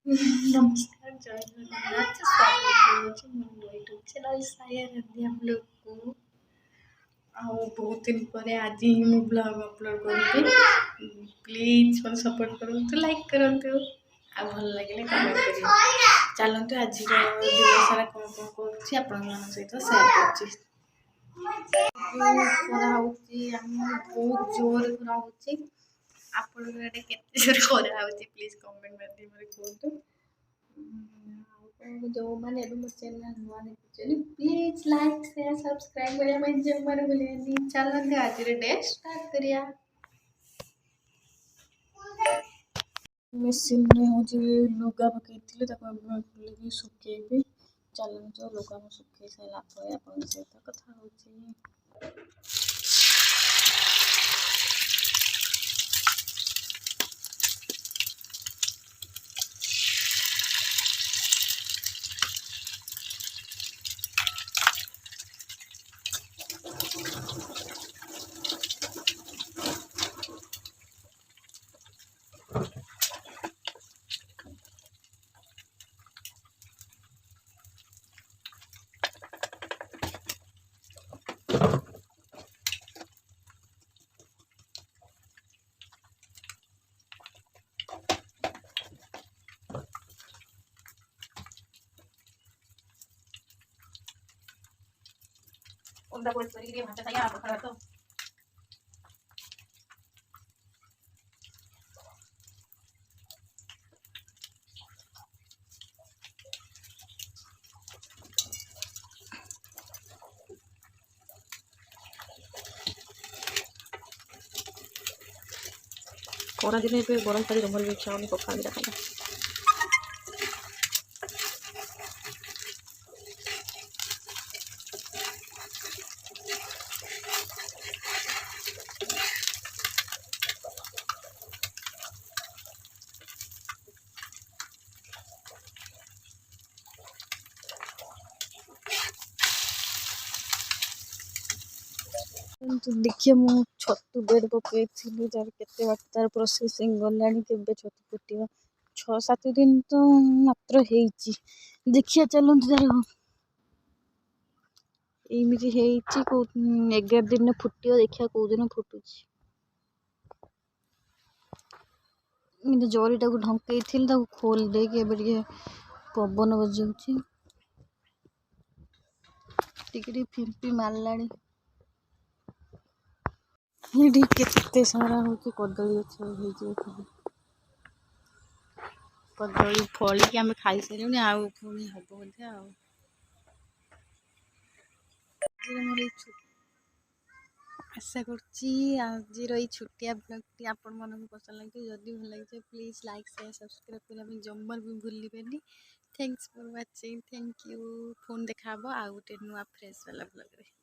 नमस्कार, जय जगन्नाथ। स्वागत करुछि मोर यूट्यूब चैनल साया नंदी हम लोग को। बहुत दिन पर आज ही मु ब्लॉग अपलोड करी। प्लीज मोर सपोर्ट करंतु, लाइक करंतु आ भल लगे कमेंट करिए। चलते आज दिन सारा कौन कौन करुछि आपण सहित शेयर करछि। बहुत जोर खरा होछि। आपण केते जोर खरा होछि प्लीज कमेंट माध्यम रे कहतु। जो मैंने अभी मो चैनल नुआ देखुछन प्लीज लाइक शेयर सब्सक्राइब करिया मैं जमर भूलेनी। चलते आज रे डे स्टार्ट करिया। मशीन में हो जे लुगा पकईथिले ताको लेके सुकेबे। चलते लुगा में सुके सारा पर अपन से कथा होछि। Onda pues pergi dia macam saya apa kalau tu. Orang jenis itu borang tadi nomor bicara ni kok kali dah kan. तो देखिए मु छतु बेड पकईथि तार केते बात तार प्रोसेसिंग गलानी केबे छतु फुटिबा 6-7 दिन तो मात्र हेची। देखिए चलते तार एमिति हेची को 11 दिन में फुटियो। देखिए को दिन फुटुची इने जरीटा को ढंकईथिल ताको खोल दे के एबे टिके पवन बजाउची टिके फिंपी मारलानी। ये केते सारा हो के कदली गछ हो जे कदली फली कि आम खाई सारे आ पुणी हम बोधे आशा कर छोटिया ब्लॉग आपण मन पसंद लगे। जदि भल लगे प्लीज लाइक शेयर सब्सक्राइब करने जम्मर भी भूलिबेनी। Thanks for watching. Thank you. Phone देखा आउ गोटे नुआ फ्रेश वाला ब्लॉग रे।